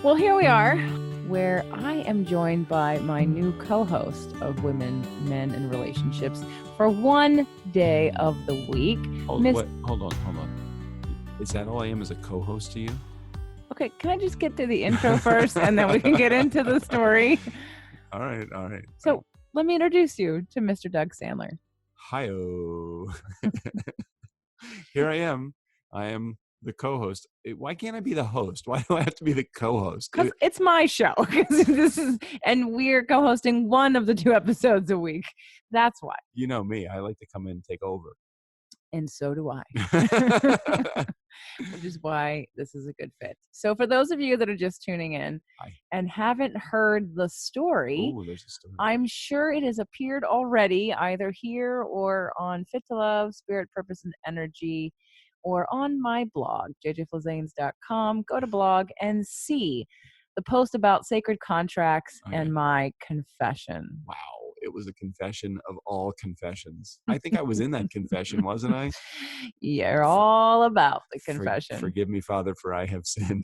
Well, here we are, where I am joined by my new co-host of Women, Men, and Relationships for one day of the week. Hold on. Is that all I am as a co-host to you? Okay, can I just get through the intro first, and then we can get into the story? All right. So let me introduce you to Mr. Doug Sandler. Hi-oh. Here I am. I am the co-host. Why can't I be the host? Why do I have to be the co-host? Because it's my show. And we're co-hosting one of the 2 episodes a week. That's why. You know me. I like to come in and take over. And so do I. Which is why this is a good fit. So for those of you that are just tuning in and haven't heard the story, there's a story. I'm sure it has appeared already, either here or on Fit to Love, Spirit, Purpose, and Energy, or on my blog, jjflazanes.com. Go to blog and see the post about sacred contracts and my confession. Wow. It was a confession of all confessions. I think I was in that confession, wasn't I? You're all about the confession. Forgive me, Father, for I have sinned.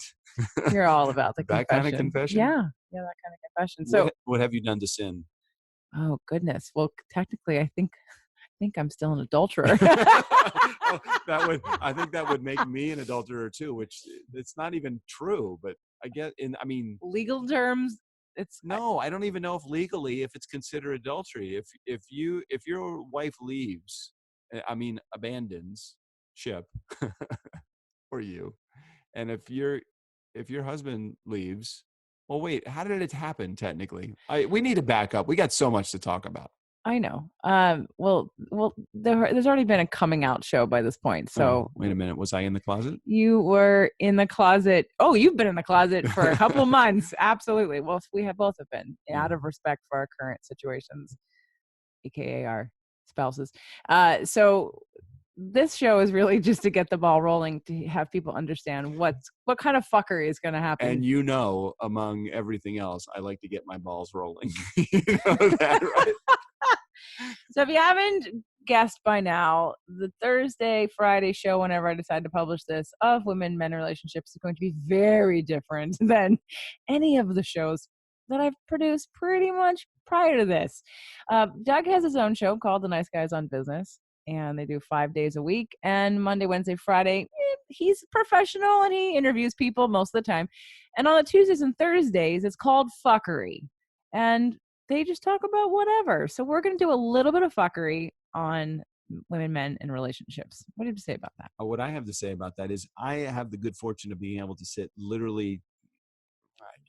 You're all about the confession. That kind of confession? Yeah, that kind of confession. So, what have you done to sin? Oh goodness. Well, technically, I think I'm still an adulterer. I think that would make me an adulterer too, which it's not even true. But legal terms. I don't even know if legally if it's considered adultery. If your wife leaves, abandons ship for you, and if your husband leaves, well, wait, how did it happen technically? We need to back up. We got so much to talk about. I know. Well, there's already been a coming out show by this point. So wait a minute. Was I in the closet? You were in the closet. Oh, you've been in the closet for a couple of months. Absolutely. Well, we have both have been out of respect for our current situations, AKA our spouses. So this show is really just to get the ball rolling, to have people understand what kind of fuckery is going to happen. And among everything else, I like to get my balls rolling. You know that, right? So if you haven't guessed by now, the Thursday, Friday show, whenever I decide to publish this, of Women, Men, and Relationships is going to be very different than any of the shows that I've produced pretty much prior to this. Doug has his own show called The Nice Guys on Business, and they do 5 days a week. And Monday, Wednesday, Friday, he's professional and he interviews people most of the time. And on the Tuesdays and Thursdays, it's called Fuckery. And they just talk about whatever. So we're going to do a little bit of fuckery on Women, Men, and Relationships. What do you have to say about that? What I have to say about that is I have the good fortune of being able to sit literally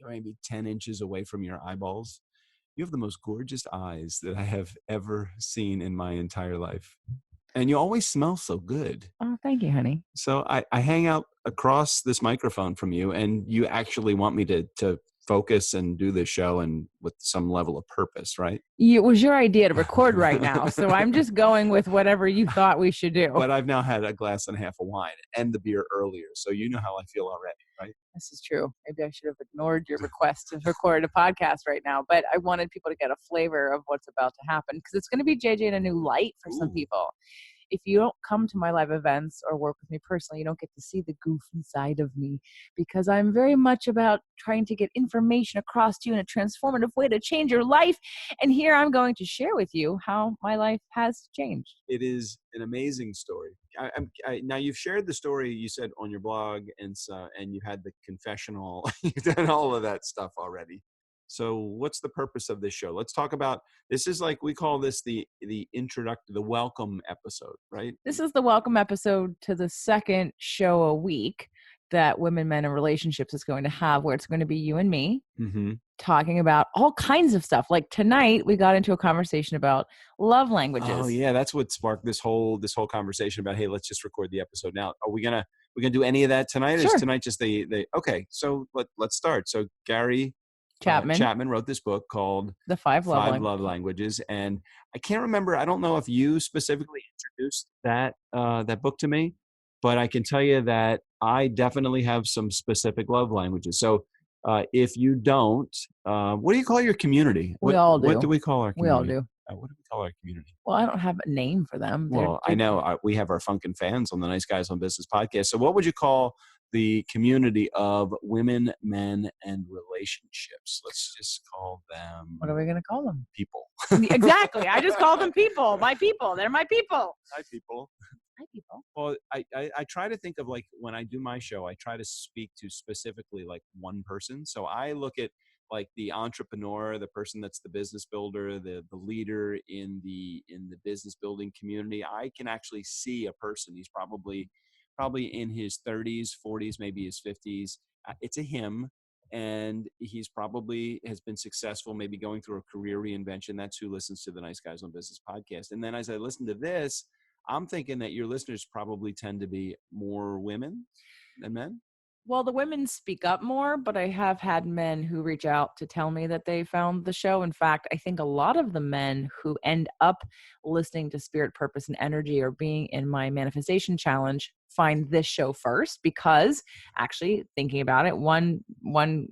maybe 10 inches away from your eyeballs. You have the most gorgeous eyes that I have ever seen in my entire life. And you always smell so good. Oh, thank you, honey. So I hang out across this microphone from you, and you actually want me to focus and do this show and with some level of purpose, right? It was your idea to record right now, so I'm just going with whatever you thought we should do. But I've now had a glass and a half of wine and the beer earlier, so you know how I feel already, right? This is true. Maybe I should have ignored your request to record a podcast right now, but I wanted people to get a flavor of what's about to happen, because it's going to be JJ in a new light for some people. If you don't come to my live events or work with me personally, you don't get to see the goofy side of me, because I'm very much about trying to get information across to you in a transformative way to change your life. And here I'm going to share with you how my life has changed. It is an amazing story. Now you've shared the story, you said, on your blog, and you had the confessional. You've done all of that stuff already. So what's the purpose of this show? Let's talk about, this is like, we call this the welcome episode, right? This is the welcome episode to the second show a week that Women, Men, and Relationships is going to have, where it's going to be you and me talking about all kinds of stuff. Like tonight, we got into a conversation about love languages. Oh yeah, that's what sparked this whole conversation about, hey, let's just record the episode now. Are we gonna do any of that tonight? Or sure. Is tonight just okay? So let's start. So Gary Chapman wrote this book called The Five Love Languages. And I can't remember, I don't know if you specifically introduced that book to me, but I can tell you that I definitely have some specific love languages. So if you don't, what do you call your community? We all do. What do we call our community? We all do. What do we call our community? Well, I don't have a name for them. Well, I know we have our Funkin' fans on the Nice Guys on Business podcast. So what would you call the community of women, men, and relationships. Let's just call them What are we going to call them? people. Exactly. I just call them people. My people. They're my people. Hi, people. Hi, people. Well, I try to think of, like, when I do my show, I try to speak to specifically like one person. So I look at like the entrepreneur, the person that's the business builder, the leader in the business building community. I can actually see a person. He's probably in his 30s, 40s, maybe his 50s. It's a him. And he's probably has been successful, maybe going through a career reinvention. That's who listens to the Nice Guys on Business podcast. And then as I listen to this, I'm thinking that your listeners probably tend to be more women than men. Well, the women speak up more, but I have had men who reach out to tell me that they found the show. In fact, I think a lot of the men who end up listening to Spirit, Purpose, and Energy or being in my manifestation challenge find this show first, because actually thinking about it, one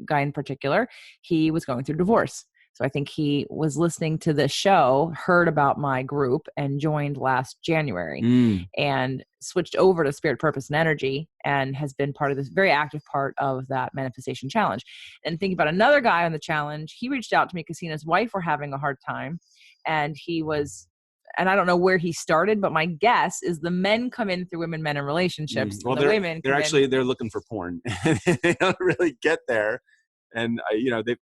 guy in particular, he was going through divorce. So I think he was listening to this show, heard about my group, and joined last January and switched over to Spirit, Purpose, and Energy, and has been part of this very active part of that manifestation challenge. And thinking about another guy on the challenge, he reached out to me because he and his wife were having a hard time. And and I don't know where he started, but my guess is the men come in through women, men, and relationships. Well, the women they're looking for porn. They don't really get there. And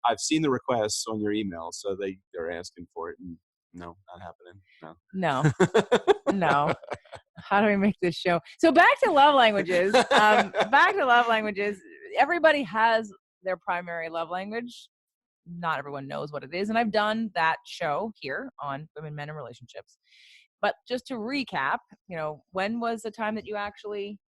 I've seen the requests on your email, so they're asking for it, and no, not happening. No. How do we make this show? So back to love languages. Everybody has their primary love language. Not everyone knows what it is, and I've done that show here on Women, Men, and Relationships. But just to recap, when was the time that you actually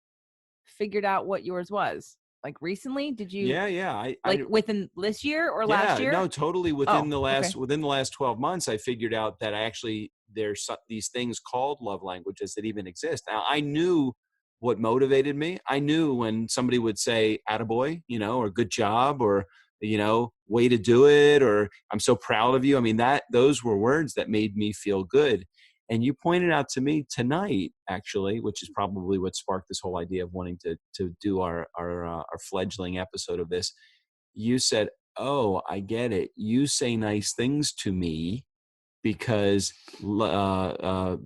figured out what yours was? Like recently? Did you? Yeah. Within this year or last year? No, totally. Within the last 12 months, I figured out that there's these things called love languages that even exist. Now, I knew what motivated me. I knew when somebody would say "attaboy," or "good job," or "way to do it," or "I'm so proud of you." I mean, those were words that made me feel good. And you pointed out to me tonight, actually, which is probably what sparked this whole idea of wanting to do our fledgling episode of this. You said, "Oh, I get it. You say nice things to me because words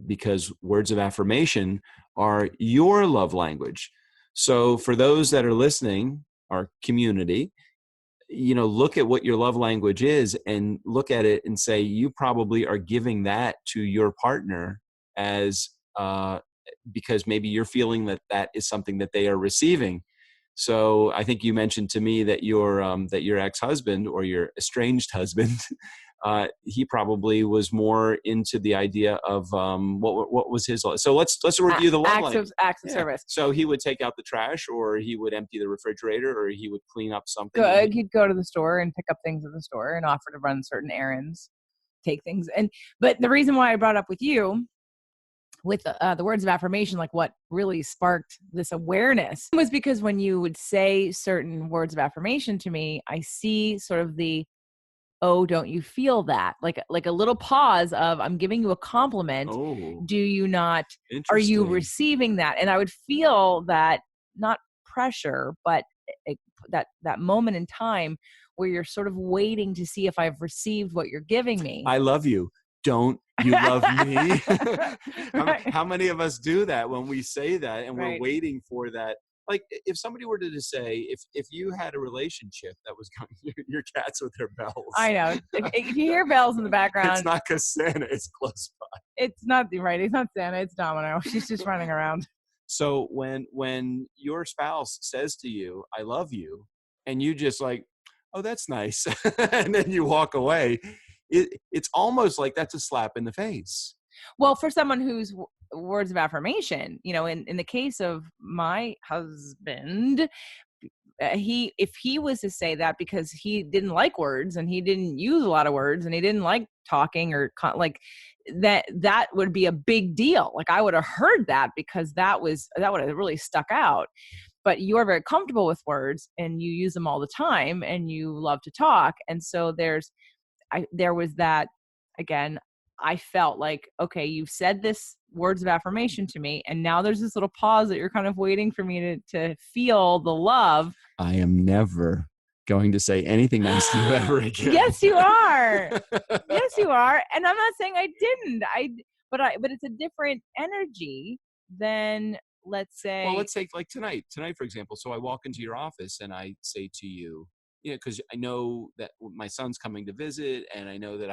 of affirmation are your love language." So for those that are listening, our community, look at what your love language is and look at it and say, you probably are giving that to your partner as because maybe you're feeling that is something that they are receiving. So I think you mentioned to me that your ex-husband or your estranged husband, he probably was more into the idea of what was his. So let's review the love language. Acts of service. So he would take out the trash, or he would empty the refrigerator, or he would clean up something. Good. He'd go to the store and pick up things at the store and offer to run certain errands, take things. But the reason why I brought up with you with the words of affirmation, like what really sparked this awareness, was because when you would say certain words of affirmation to me, I see sort of the, "Oh, don't you feel that?" Like a little pause of, I'm giving you a compliment. Oh, do you not? Are you receiving that? And I would feel that, not pressure, but that moment in time where you're sort of waiting to see if I've received what you're giving me. I love you. Don't you love me? How many of us do that when we say that and we're waiting for that? Like, if somebody were to say, if you had a relationship that was going, your cats with their bells. I know. If you hear bells in the background, it's not because Santa is close by. It's not right. It's not Santa. It's Domino. She's just running around. So when your spouse says to you, "I love you," and you just like, "Oh, that's nice," and then you walk away, it's almost like that's a slap in the face. Well, for someone who's words of affirmation, in the case of my husband, if he was to say that because he didn't like words and he didn't use a lot of words and he didn't like talking or like that would be a big deal. Like, I would have heard that because that would have really stuck out. But you are very comfortable with words and you use them all the time and you love to talk. And so there was that, again, I felt like, okay, you've said this words of affirmation to me. And now there's this little pause that you're kind of waiting for me to feel the love. I am never going to say anything nice to you ever again. Yes, you are. Yes, you are. And I'm not saying I didn't. But it's a different energy than, let's say. Well, let's take like tonight, for example. So I walk into your office and I say to you, because I know that my son's coming to visit, and I know that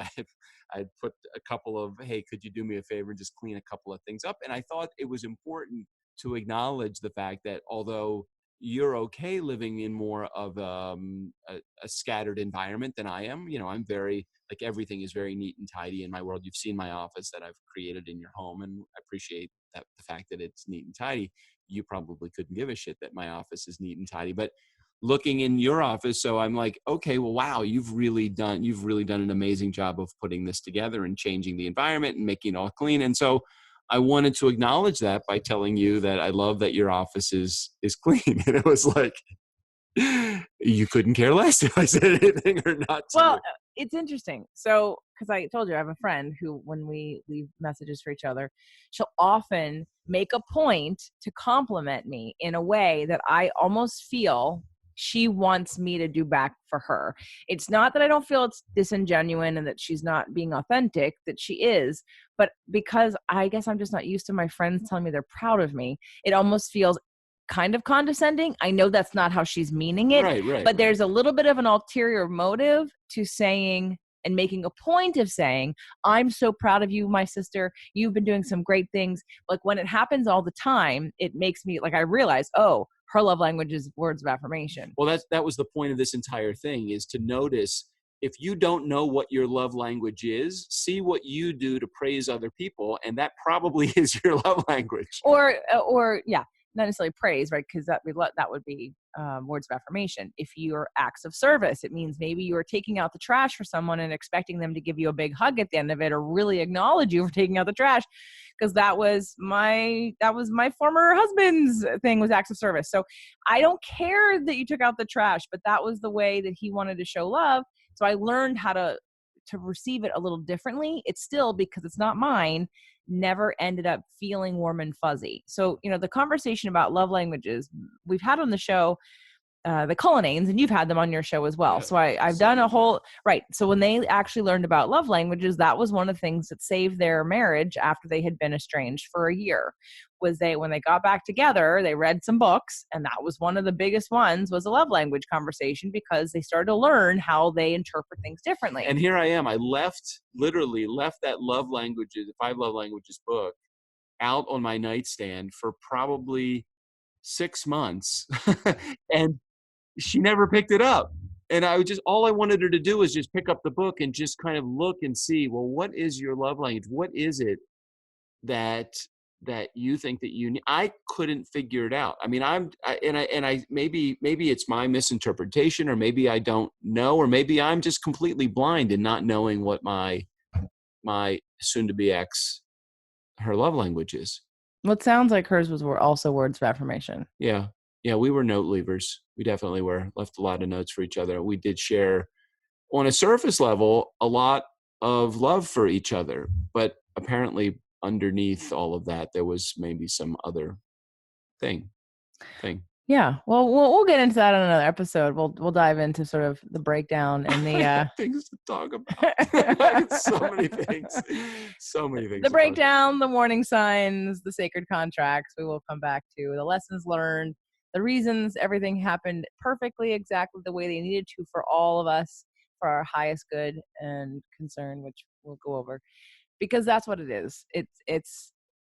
I'd put a couple of, hey, could you do me a favor and just clean a couple of things up? And I thought it was important to acknowledge the fact that although you're okay living in more of a scattered environment than I am, I'm very, like, everything is very neat and tidy in my world. You've seen my office that I've created in your home, and I appreciate that, the fact that it's neat and tidy. You probably couldn't give a shit that my office is neat and tidy, but looking in your office, so I'm like, okay, well, wow, you've really done an amazing job of putting this together and changing the environment and making it all clean. And so I wanted to acknowledge that by telling you that I love that your office is clean. And it was like, you couldn't care less if I said anything or not. Well, it's interesting. So, because I told you I have a friend who, when we leave messages for each other, she'll often make a point to compliment me in a way that I almost feel she wants me to do back for her. It's not that I don't feel it's disingenuous and that she's not being authentic, that she is, but because I guess I'm just not used to my friends telling me they're proud of me, it almost feels kind of condescending. I know that's not how she's meaning it, but there's a little bit of an ulterior motive to saying and making a point of saying, I'm so proud of you, my sister. You've been doing some great things. Like, when it happens all the time, it makes me, like, I realize, oh, her love language is words of affirmation. Well, that was the point of this entire thing, is to notice, if you don't know what your love language is, see what you do to praise other people, and that probably is your love language. Or yeah, not necessarily praise, right? Because that would be words of affirmation. If you're acts of service, it means maybe you are taking out the trash for someone and expecting them to give you a big hug at the end of it, or really acknowledge you for taking out the trash. Because that was my former husband's thing, was acts of service. So I don't care that you took out the trash, but that was the way that he wanted to show love. So I learned how to receive it a little differently. It's still, because it's not mine, never ended up feeling warm and fuzzy. So, the conversation about love languages we've had on the show, the Cullinans, and you've had them on your show as well. Yeah, so I've done a whole, right. So when they actually learned about love languages, that was one of the things that saved their marriage after they had been estranged for a year. Was when they got back together, they read some books, and that was one of the biggest ones, was a love language conversation, because they started to learn how they interpret things differently. And here I am. I literally left that love languages, the 5 love languages book, out on my nightstand for probably 6 months. And she never picked it up. And all I wanted her to do was just pick up the book and just kind of look and see, well, what is your love language? What is it that you think that you need? I couldn't figure it out. I mean, maybe it's my misinterpretation, or maybe I don't know, or maybe I'm just completely blind in not knowing what my soon to be ex, her love language is. Well, it sounds like hers was also words of affirmation. Yeah. Yeah, we were note leavers. We definitely were. Left a lot of notes for each other. We did share, on a surface level, a lot of love for each other. But apparently underneath all of that, there was maybe some other thing. Yeah. Well, we'll get into that in another episode. We'll dive into sort of the breakdown and the things to talk about. So many things. The breakdown, the warning signs, the sacred contracts. We will come back to the lessons learned, the reasons everything happened perfectly, exactly the way they needed to for all of us, for our highest good and concern, which we'll go over, because that's what it is.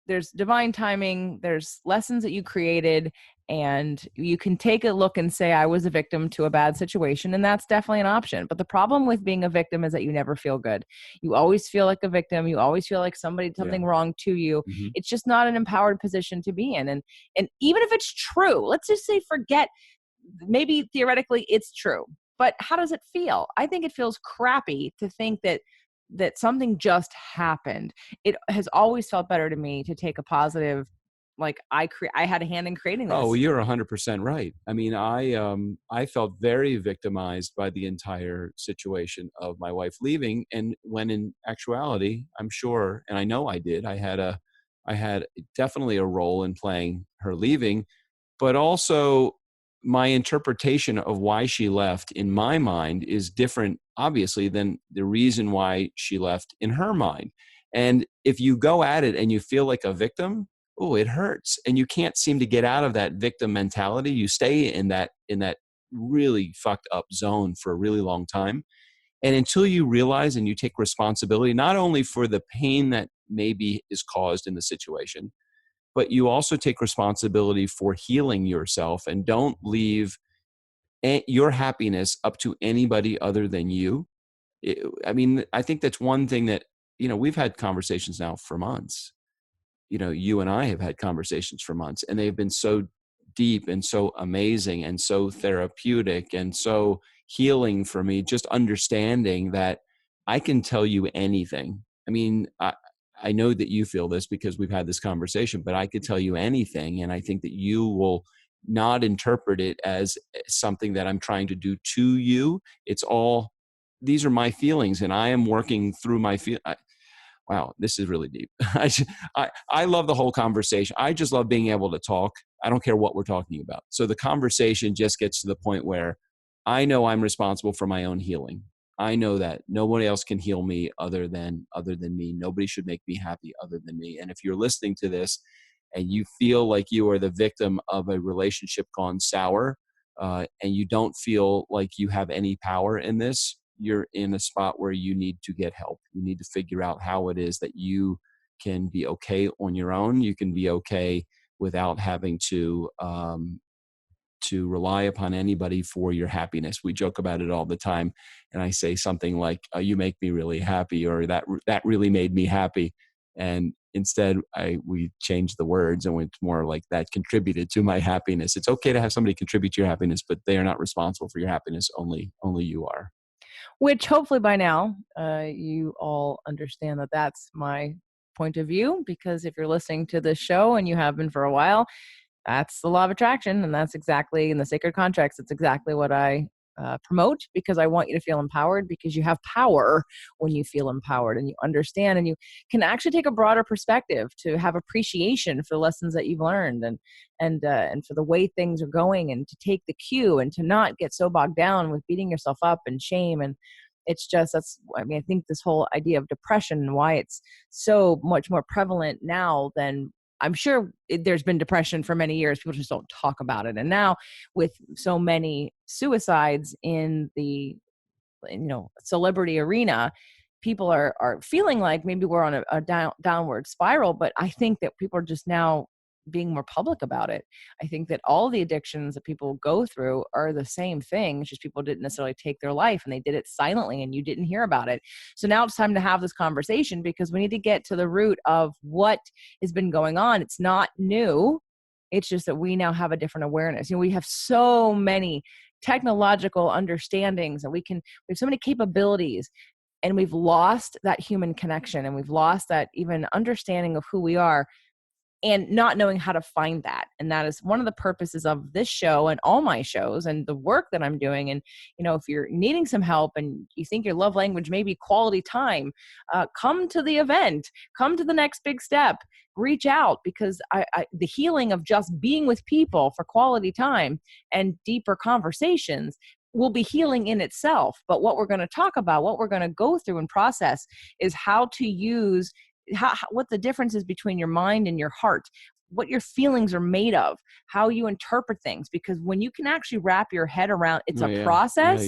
There's divine timing. There's lessons that you created, and you can take a look and say, I was a victim to a bad situation. And that's definitely an option. But the problem with being a victim is that you never feel good. You always feel like a victim. You always feel like somebody did something wrong to you. Mm-hmm. It's just not an empowered position to be in. And even if it's true, let's just say, forget, maybe theoretically it's true, but how does it feel? I think it feels crappy to think that something just happened. It has always felt better to me to take a positive, like I had a hand in creating this. Oh, you're 100% right. I mean, I felt very victimized by the entire situation of my wife leaving, and when in actuality, I'm sure, and I know I did, I had a I had definitely a role in playing her leaving, but also my interpretation of why she left in my mind is different, obviously, than the reason why she left in her mind. And if you go at it and you feel like a victim, oh, it hurts. And you can't seem to get out of that victim mentality. You stay in that really fucked up zone for a really long time. And until you realize and you take responsibility, not only for the pain that maybe is caused in the situation, but you also take responsibility for healing yourself and don't leave your happiness up to anybody other than you. I mean, I think that's one thing that, we've had conversations now for months. You and I have had conversations for months, and they've been so deep and so amazing and so therapeutic and so healing for me, just understanding that I can tell you anything. I mean, I know that you feel this because we've had this conversation, but I could tell you anything. And I think that you will not interpret it as something that I'm trying to do to you. It's all, these are my feelings, and I am working through my wow, this is really deep. I love the whole conversation. I just love being able to talk. I don't care what we're talking about. So the conversation just gets to the point where I know I'm responsible for my own healing. I know that nobody else can heal me other than me. Nobody should make me happy other than me. And if you're listening to this and you feel like you are the victim of a relationship gone sour, and you don't feel like you have any power in this, you're in a spot where you need to get help. You need to figure out how it is that you can be okay on your own. You can be okay without having to rely upon anybody for your happiness. We joke about it all the time, and I say something like, "You make me really happy," or "that really made me happy," and instead we change the words, and it's more like, "That contributed to my happiness." It's okay to have somebody contribute to your happiness, but they are not responsible for your happiness. Only you are. Which hopefully by now you all understand that that's my point of view, because if you're listening to this show and you have been for a while, that's the law of attraction, and that's exactly in the sacred contracts. It's exactly what I promote, because I want you to feel empowered, because you have power when you feel empowered and you understand, and you can actually take a broader perspective to have appreciation for the lessons that you've learned, and for the way things are going, and to take the cue and to not get so bogged down with beating yourself up and shame. And it's just, I think this whole idea of depression and why it's so much more prevalent now than, I'm sure there's been depression for many years. People just don't talk about it. And now with so many suicides in the, celebrity arena, people are feeling like maybe we're on a downward spiral. But I think that people are just now being more public about it. I think that all the addictions that people go through are the same thing. It's just people didn't necessarily take their life, and they did it silently, and you didn't hear about it. So now it's time to have this conversation, because we need to get to the root of what has been going on. It's not new. It's just that we now have a different awareness. We have so many technological understandings, and we have so many capabilities, and we've lost that human connection, and we've lost that even understanding of who we are, and not knowing how to find that. And that is one of the purposes of this show and all my shows and the work that I'm doing. And, if you're needing some help and you think your love language may be quality time, come to the event, come to the next big step, reach out, because the healing of just being with people for quality time and deeper conversations will be healing in itself. But what we're going to talk about, what we're going to go through and process, is how to use what the difference is between your mind and your heart, what your feelings are made of, how you interpret things. Because when you can actually wrap your head around it's a process,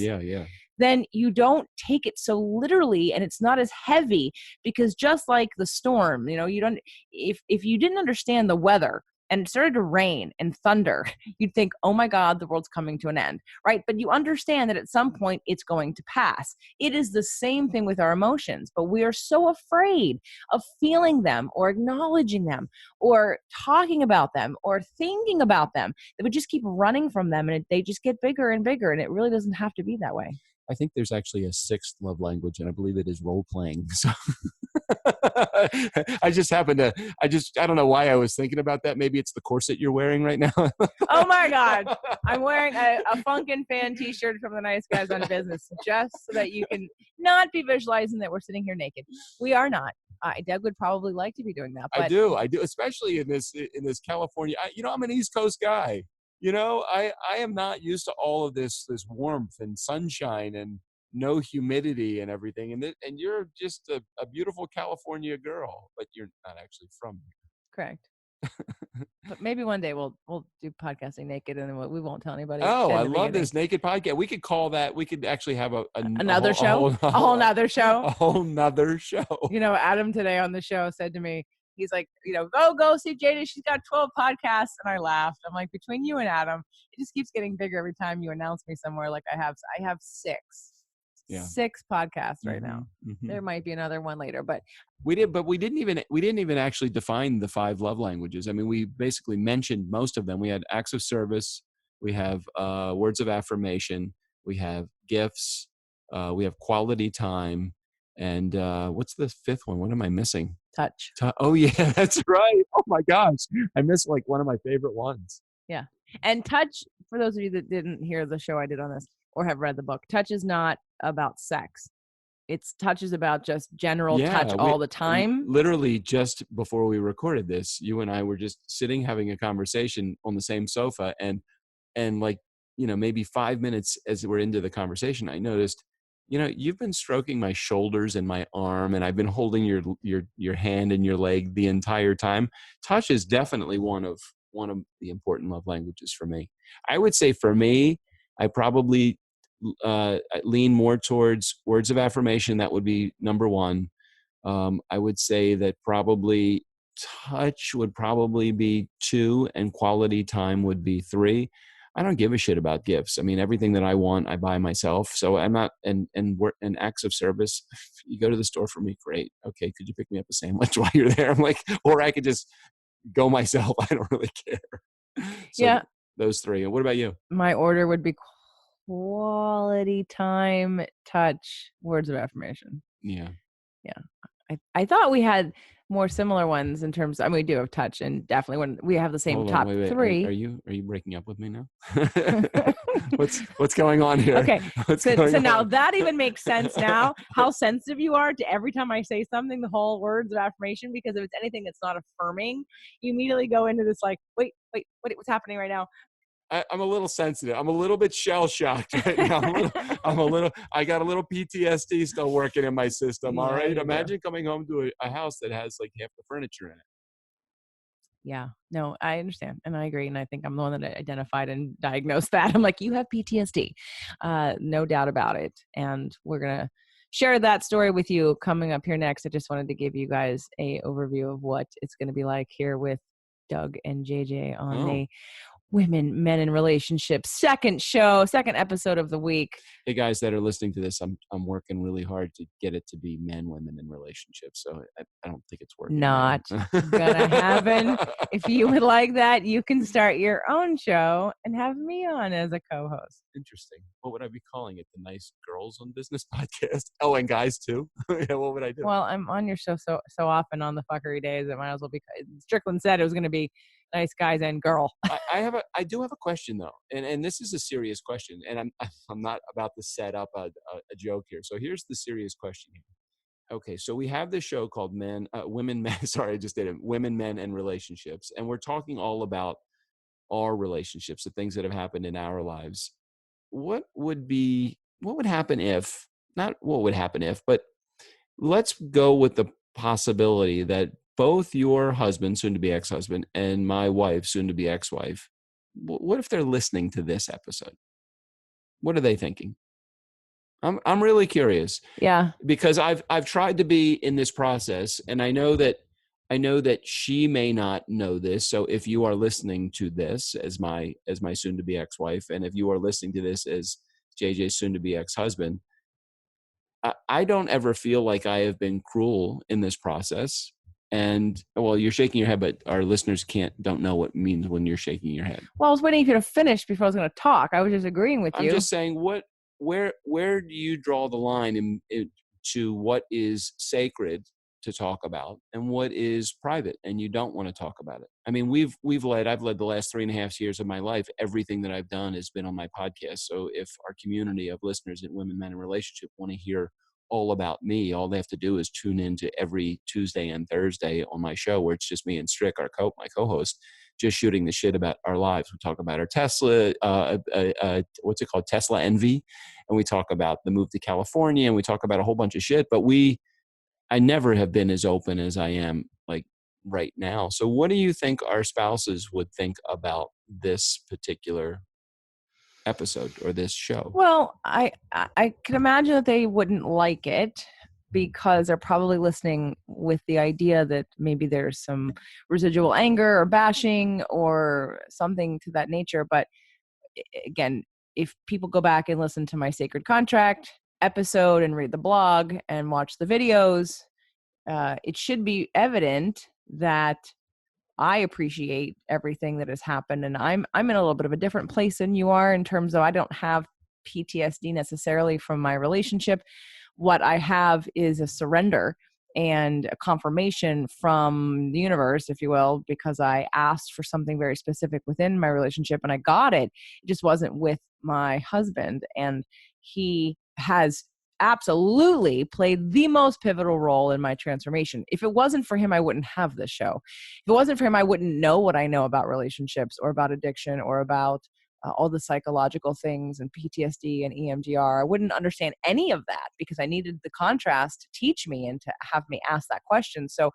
then you don't take it so literally, and it's not as heavy. Because just like the storm, you don't, if you didn't understand the weather and it started to rain and thunder, you'd think, oh my God, the world's coming to an end, right? But you understand that at some point it's going to pass. It is the same thing with our emotions, but we are so afraid of feeling them or acknowledging them or talking about them or thinking about them that we just keep running from them, and they just get bigger and bigger, and it really doesn't have to be that way. I think there's actually a sixth love language, and I believe it is role playing. So I just happened to, I don't know why I was thinking about that. Maybe it's the corset you're wearing right now. Oh my God. I'm wearing a Funkin' Fan t-shirt from the Nice Guys on Business, just so that you can not be visualizing that we're sitting here naked. We are not. Doug would probably like to be doing that, I but do, especially in this California. I'm an East Coast guy. I am not used to all of this warmth and sunshine and no humidity and everything. And you're just a beautiful California girl, but you're not actually from correct. But maybe one day we'll do podcasting naked, and we won't tell anybody. Oh, in I the love beginning. this naked podcast. We could call that. We could actually have Another show, a whole nother show. a whole nother show. Adam today on the show said to me, he's like, go see JJ. She's got 12 podcasts, and I laughed. I'm like, between you and Adam, it just keeps getting bigger every time you announce me somewhere. Like I have 6. Yeah. 6 podcasts right now. Mm-hmm. There might be another one later, but we didn't even actually define the 5 love languages. I mean, we basically mentioned most of them. We had acts of service, we have words of affirmation, we have gifts, we have quality time, and what's the 5th one? What am I missing? Touch. Oh yeah, that's right. Oh my gosh, I missed like one of my favorite ones. Yeah, and touch, for those of you that didn't hear the show I did on this or have read the book, touch is not about sex. Touch is about just general touch all the time. Literally, just before we recorded this, you and I were just sitting having a conversation on the same sofa, and like, maybe 5 minutes as we're into the conversation, I noticed, you've been stroking my shoulders and my arm, and I've been holding your hand and your leg the entire time. Touch is definitely one of the important love languages for me. I would say for me, I probably lean more towards words of affirmation. That would be number 1. I would say that probably touch would probably be 2, and quality time would be 3. I don't give a shit about gifts. I mean, everything that I want, I buy myself. So I'm not, and acts of service. You go to the store for me, great. Okay, could you pick me up a sandwich while you're there? I'm like, or I could just go myself. I don't really care. So yeah, those 3. And what about you? My order would be quality time, touch, words of affirmation. Yeah. I thought we had more similar ones in terms. I mean, we do have touch, and definitely when we have the same top 3. Are you breaking up with me now? What's going on here? Okay, so now that even makes sense now. How sensitive you are to every time I say something, the whole words of affirmation. Because if it's anything that's not affirming, you immediately go into this like, wait, what's happening right now? I'm a little sensitive. I'm a little bit shell-shocked right now. I got a little PTSD still working in my system. Yeah, all right. Imagine coming home to a house that has like half the furniture in it. Yeah, no, I understand. And I agree. And I think I'm the one that identified and diagnosed that. I'm like, you have PTSD. No doubt about it. And we're going to share that story with you coming up here next. I just wanted to give you guys a overview of what it's going to be like here with Doug and JJ on the Women, Men, and Relationships second episode of the week. Hey guys that are listening to this, I'm working really hard to get it to be men, women, and relationships. So I don't think it's working. Not gonna happen. If you would like that, you can start your own show and have me on as a co-host. Interesting. What would I be calling it? The Nice Girls on Business podcast? Oh, and guys too. Yeah, what would I do? Well, I'm on your show so often on the fuckery days. It might as well be. Strickland said it was going to be nice guys and girl. I do have a question though, and this is a serious question, and I'm not about to set up a joke here. So here's the serious question here. Okay, so we have this show called Women, Men. Sorry, I just did it. Women, Men, and Relationships, and we're talking all about our relationships, the things that have happened in our lives. What would happen if? Not what would happen if, but let's go with the possibility that both your husband, soon to be ex-husband, and my wife, soon to be ex-wife, what if they're listening to this episode? What are they thinking? I'm really curious. Yeah. Because I've tried to be in this process, and I know that she may not know this. So if you are listening to this as my soon to be ex-wife, and if you are listening to this as JJ's soon to be ex-husband, I don't ever feel like I have been cruel in this process. And well, you're shaking your head, but our listeners don't know what it means when you're shaking your head. Well, I was waiting for you to finish before I was going to talk. I was just agreeing with you. I'm just saying, where do you draw the line to what is sacred to talk about and what is private and you don't want to talk about it? I mean, I've led the last 3.5 years of my life. Everything that I've done has been on my podcast. So if our community of listeners at Women, Men, and Relationship want to hear all about me. All they have to do is tune into every Tuesday and Thursday on my show, where it's just me and Strick, my co-host, just shooting the shit about our lives. We talk about our Tesla, what's it called? Tesla envy. And we talk about the move to California, and we talk about a whole bunch of shit, but I never have been as open as I am like right now. So what do you think our spouses would think about this particular episode or this show? Well, I can imagine that they wouldn't like it because they're probably listening with the idea that maybe there's some residual anger or bashing or something to that nature. But again, if people go back and listen to my Sacred Contract episode and read the blog and watch the videos, it should be evident that I appreciate everything that has happened, and I'm in a little bit of a different place than you are in terms of I don't have PTSD necessarily from my relationship. What I have is a surrender and a confirmation from the universe, if you will, because I asked for something very specific within my relationship and I got it. It just wasn't with my husband, and he has absolutely played the most pivotal role in my transformation. If it wasn't for him, I wouldn't have this show. If it wasn't for him, I wouldn't know what I know about relationships or about addiction or about all the psychological things and PTSD and EMDR. I wouldn't understand any of that because I needed the contrast to teach me and to have me ask that question. So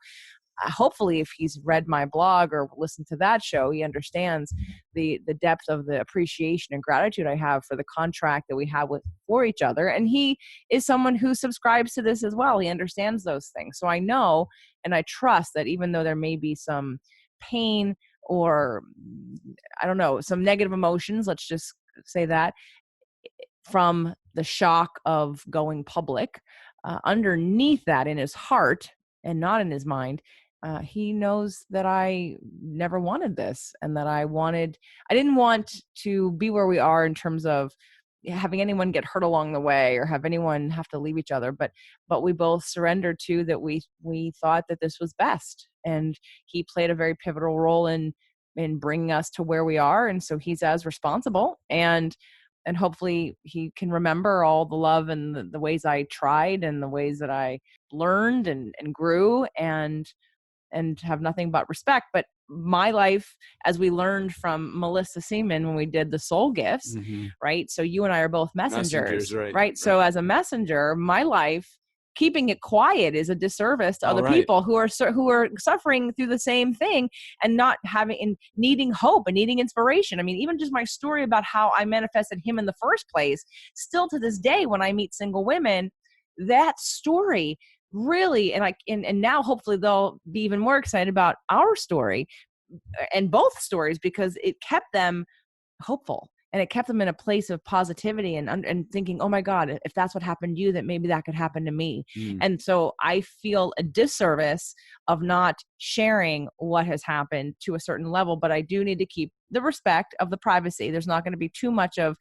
hopefully if he's read my blog or listened to that show, he understands the depth of the appreciation and gratitude I have for the contract that we have for each other. And he is someone who subscribes to this as well. He understands those things. So I know and I trust that even though there may be some pain or I don't know, some negative emotions, let's just say that, from the shock of going public, underneath that in his heart and not in his mind, he knows that I never wanted this and that I didn't want to be where we are in terms of having anyone get hurt along the way or have anyone have to leave each other. But we both surrendered to that. We thought that this was best. And he played a very pivotal role in bringing us to where we are. And so he's as responsible and hopefully he can remember all the love and the ways I tried and the ways that I learned and grew and have nothing but respect. But my life, as we learned from Melissa Seaman when we did the soul gifts, right? So you and I are both messengers, right? So as a messenger, my life, keeping it quiet is a disservice to other people who are suffering through the same thing and not having and needing hope and needing inspiration. I mean, even just my story about how I manifested him in the first place, still to this day, when I meet single women, that story really, and now hopefully they'll be even more excited about our story and both stories because it kept them hopeful and it kept them in a place of positivity and thinking, oh my God, if that's what happened to you, that maybe that could happen to me. And so I feel a disservice of not sharing what has happened to a certain level, but I do need to keep the respect of the privacy. There's not going to be too much of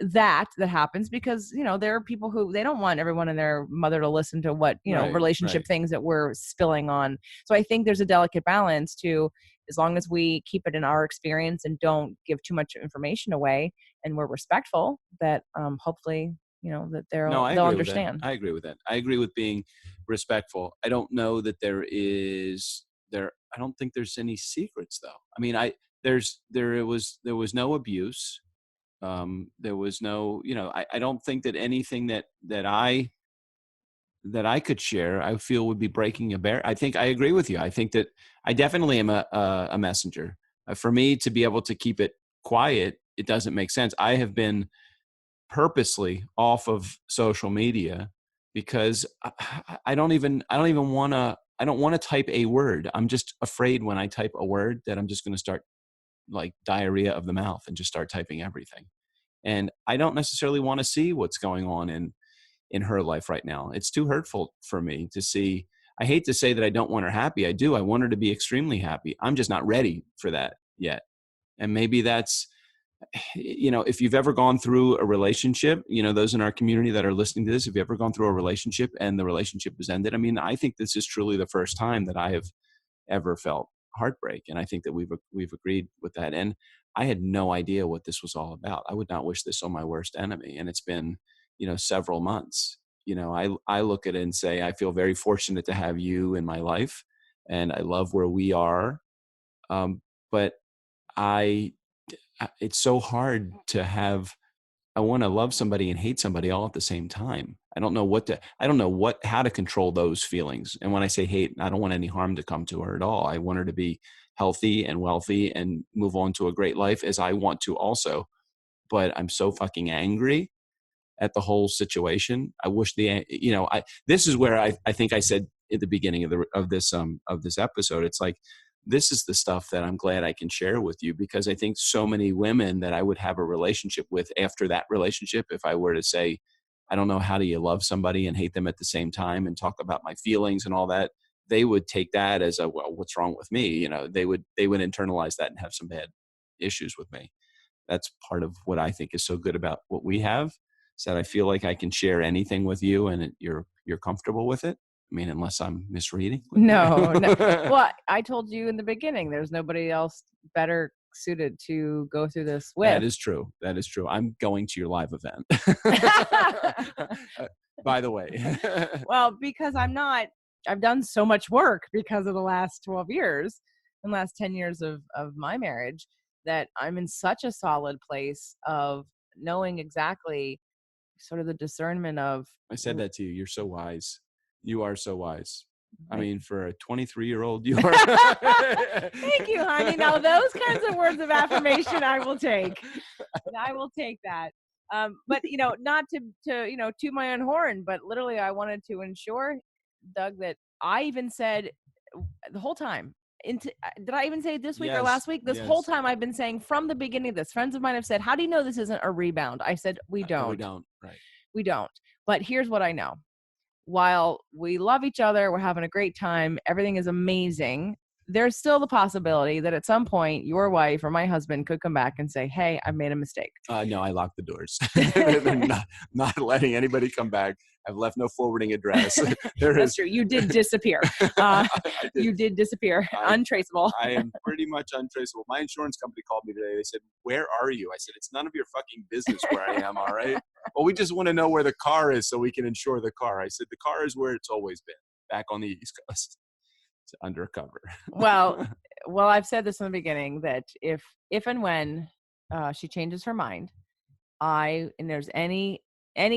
that happens because there are people who they don't want everyone and their mother to listen to what relationship things that we're spilling on. So I think there's a delicate balance to, as long as we keep it in our experience and don't give too much information away and we're respectful, that hopefully that they'll understand. I agree with that. I agree with being respectful. I don't know that there I don't think there's any secrets though. I mean, there was no abuse. There was no, I don't think that anything that I could share, I feel would be breaking a barrier. I think I agree with you. I think that I definitely am a messenger. For me to be able to keep it quiet, it doesn't make sense. I have been purposely off of social media because I don't want to type a word. I'm just afraid when I type a word that I'm just going to start like diarrhea of the mouth and just start typing everything. And I don't necessarily want to see what's going on in her life right now. It's too hurtful for me to see. I hate to say that I don't want her happy. I do. I want her to be extremely happy. I'm just not ready for that yet. And maybe that's, if you've ever gone through a relationship, those in our community that are listening to this, if you've ever gone through a relationship and the relationship has ended, I mean, I think this is truly the first time that I have ever felt heartbreak. And I think that we've agreed with that. And I had no idea what this was all about. I would not wish this on my worst enemy. And it's been, several months, I look at it and say, I feel very fortunate to have you in my life, and I love where we are. But it's so hard to have, I want to love somebody and hate somebody all at the same time. I don't know how to control those feelings. And when I say hate, I don't want any harm to come to her at all. I want her to be healthy and wealthy and move on to a great life, as I want to also. But I'm so fucking angry at the whole situation. I wish this is where I think I said at the beginning of this episode, it's like, this is the stuff that I'm glad I can share with you, because I think so many women that I would have a relationship with after that relationship, if I were to say, I don't know, how do you love somebody and hate them at the same time, and talk about my feelings and all that, they would take that as a, well, what's wrong with me? They would internalize that and have some bad issues with me. That's part of what I think is so good about what we have, is that I feel like I can share anything with you and you're comfortable with it. I mean, unless I'm misreading. No. Well, I told you in the beginning, there's nobody else better suited to go through this with. That is true. I'm going to your live event. By the way. Well, because I've done so much work because of the last 12 years and last 10 years of my marriage, that I'm in such a solid place of knowing exactly sort of the discernment of. I said that to you. You're so wise. You are so wise. I mean, for a 23-year-old, you are. Thank you, honey. Now, those kinds of words of affirmation, I will take. I will take that. But not to toot my own horn, but literally, I wanted to ensure, Doug, that I even said the whole time. Did I even say it this week or last week? This whole time I've been saying from the beginning of this, friends of mine have said, how do you know this isn't a rebound? I said, we don't. We don't. Right. We don't. But here's what I know. While we love each other, we're having a great time, everything is amazing, there's still the possibility that at some point your wife or my husband could come back and say, hey, I made a mistake. No, I locked the doors. They're not letting anybody come back. I've left no forwarding address. That's true. You did disappear. You did disappear. Untraceable. I am pretty much untraceable. My insurance company called me today. They said, where are you? I said, it's none of your fucking business where I am, all right? Well, we just want to know where the car is so we can insure the car. I said, the car is where it's always been, back on the East Coast. It's undercover. Well, I've said this in the beginning, that if and when she changes her mind, and there's any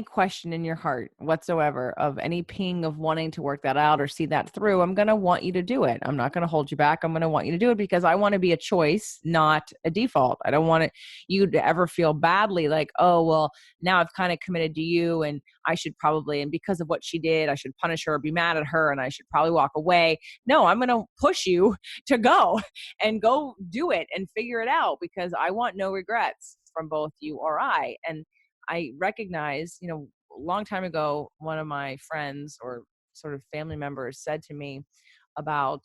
question in your heart whatsoever of any ping of wanting to work that out or see that through, I'm going to want you to do it. I'm not going to hold you back. I'm going to want you to do it because I want to be a choice, not a default. I don't want you to ever feel badly like, oh, well, now I've kind of committed to you and I should probably, and because of what she did, I should punish her or be mad at her and I should probably walk away. No, I'm going to push you to go and go do it and figure it out, because I want no regrets from both you or I. And I recognize, a long time ago, one of my friends or sort of family members said to me about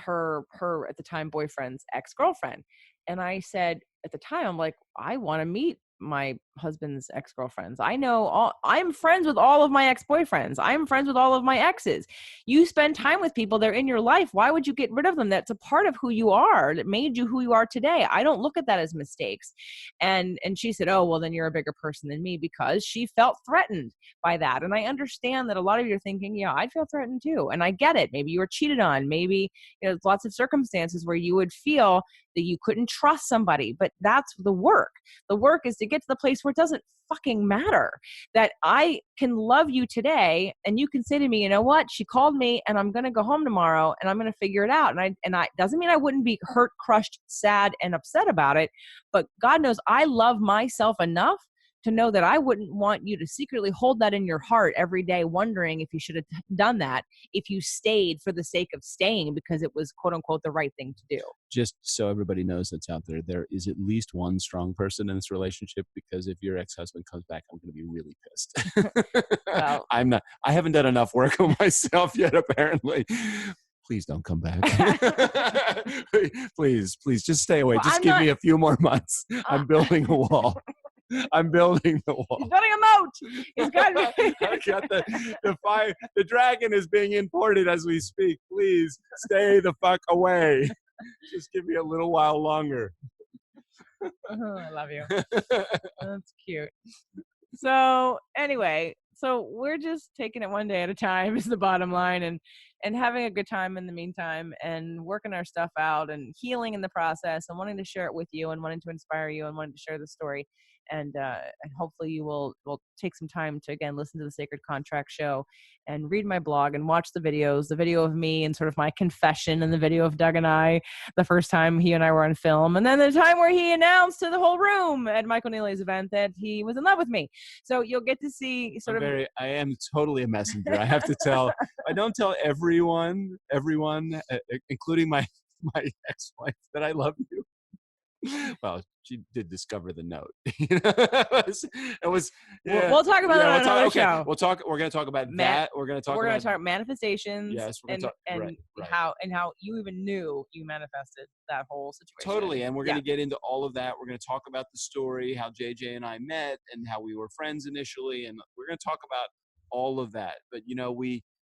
her at the time boyfriend's ex-girlfriend. And I said at the time, I'm like, I want to meet my husband's ex-girlfriends. I'm friends with all of my ex-boyfriends. I'm friends with all of my exes. You spend time with people, they're in your life. Why would you get rid of them? That's a part of who you are, that made you who you are today. I don't look at that as mistakes. And she said, oh, well, then you're a bigger person than me, because she felt threatened by that. And I understand that a lot of you are thinking, yeah, I feel threatened too. And I get it. Maybe you were cheated on. Maybe there's lots of circumstances where you would feel that you couldn't trust somebody, but that's the work. The work is to get to the place where it doesn't fucking matter, that I can love you today and you can say to me, you know what, she called me and I'm going to go home tomorrow and I'm going to figure it out. And I doesn't mean I wouldn't be hurt, crushed, sad, and upset about it, but God knows I love myself enough to know that I wouldn't want you to secretly hold that in your heart every day, wondering if you should have done that, if you stayed for the sake of staying because it was quote unquote the right thing to do. Just so everybody knows that's out there, there is at least one strong person in this relationship, because if your ex-husband comes back, I'm going to be really pissed. Well, I haven't done enough work on myself yet, apparently. Please don't come back. Please, just stay away. Well, just give me a few more months. I'm building a wall. I'm building the wall. He's building a moat. He's got I got the fire. The dragon is being imported as we speak. Please stay the fuck away. Just give me a little while longer. I love you. That's cute. So anyway, So we're just taking it one day at a time is the bottom line, and having a good time in the meantime, and working our stuff out and healing in the process, and wanting to share it with you, and wanting to inspire you, and wanting to share the story. And hopefully you will take some time to again listen to the Sacred Contract show and read my blog and watch the videos, the video of me and sort of my confession, and the video of Doug and I the first time he and I were on film, and then the time where he announced to the whole room at Michael Neely's event that he was in love with me. So you'll get to see sort of. I am totally a messenger. I have to tell. I don't tell everyone, including my ex-wife, that I love you. Well, she did discover the note. it was yeah. We'll talk about that on another show. We're going to talk about that. We're going to talk about manifestations. Yes, and right. how you even knew you manifested that whole situation. Totally, and we're going to get into all of that. We're going to talk about the story, how JJ and I met, and how we were friends initially, and we're going to talk about all of that. But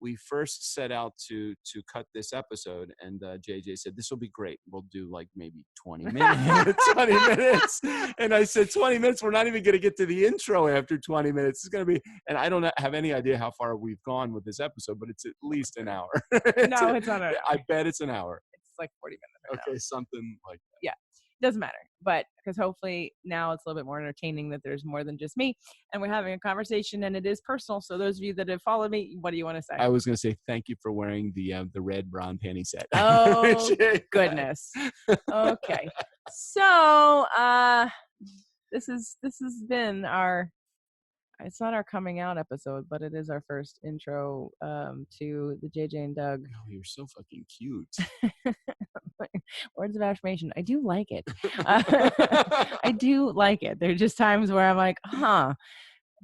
we first set out to cut this episode, and JJ said, this will be great. We'll do like maybe 20 minutes, 20 minutes. And I said, 20 minutes? We're not even going to get to the intro after 20 minutes. It's going to be, and I don't have any idea how far we've gone with this episode, but it's at least an hour. No, it's not an hour. I bet it's an hour. It's like 40 minutes. Okay, something like that. Yeah. Doesn't matter, but because hopefully now it's a little bit more entertaining that there's more than just me and we're having a conversation and it is personal. So those of you that have followed me, what do you want to say? I was going to say thank you for wearing the red bra and panty set. Oh goodness. Okay, so this has been our. It's not our coming out episode, but it is our first intro to the JJ and Doug. Oh, you're so fucking cute. Words of affirmation. I do like it. I do like it. There are just times where I'm like,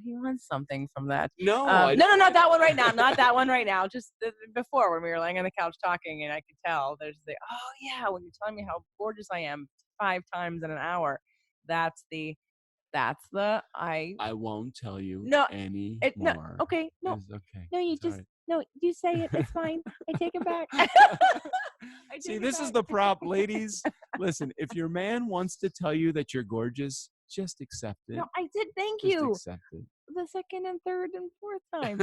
he wants something from that. No, no, not that one right now. Not that one right now. Just before when we were laying on the couch talking, and I could tell there's oh yeah, when you're telling me how gorgeous I am 5 times in an hour, that's the I won't tell you any more. No, okay, no. It's okay. No, you it's just no, you say it. It's fine. I take it back. See, this is the prop, ladies. Listen, if your man wants to tell you that you're gorgeous, just accept it. No, I did. Thank just you. Accept it. The second and third and fourth time.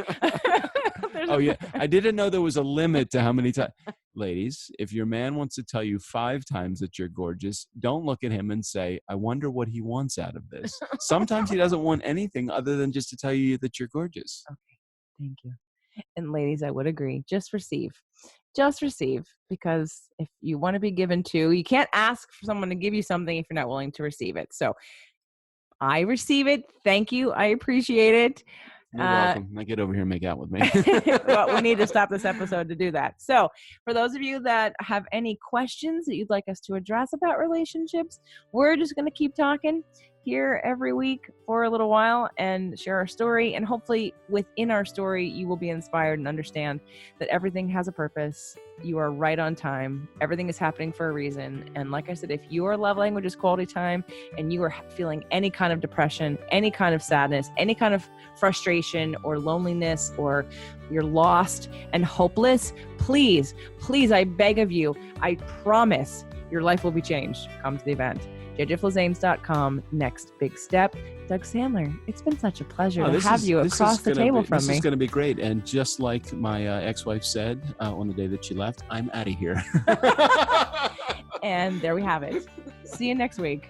Oh yeah, I didn't know there was a limit to how many times. Ladies, if your man wants to tell you 5 times that you're gorgeous, don't look at him and say, I wonder what he wants out of this. Sometimes he doesn't want anything other than just to tell you that you're gorgeous. Okay, thank you. And ladies, I would agree. Just receive, because if you want to be given to, you can't ask for someone to give you something if you're not willing to receive it. So I receive it. Thank you. I appreciate it. You're welcome. Now get over here and make out with me. Well, we need to stop this episode to do that. So for those of you that have any questions that you'd like us to address about relationships, we're just going to keep talking here every week for a little while and share our story. And hopefully within our story, you will be inspired and understand that everything has a purpose. You are right on time. Everything is happening for a reason. And like I said, if your love language is quality time and you are feeling any kind of depression, any kind of sadness, any kind of frustration or loneliness, or you're lost and hopeless, please, I beg of you, I promise your life will be changed. Come to the event. JJFlizanes.com. Next big step. Doug Sandler, it's been such a pleasure to have you across the table from me. This is going to be great. And just like my ex-wife said on the day that she left, I'm out of here. And there we have it. See you next week.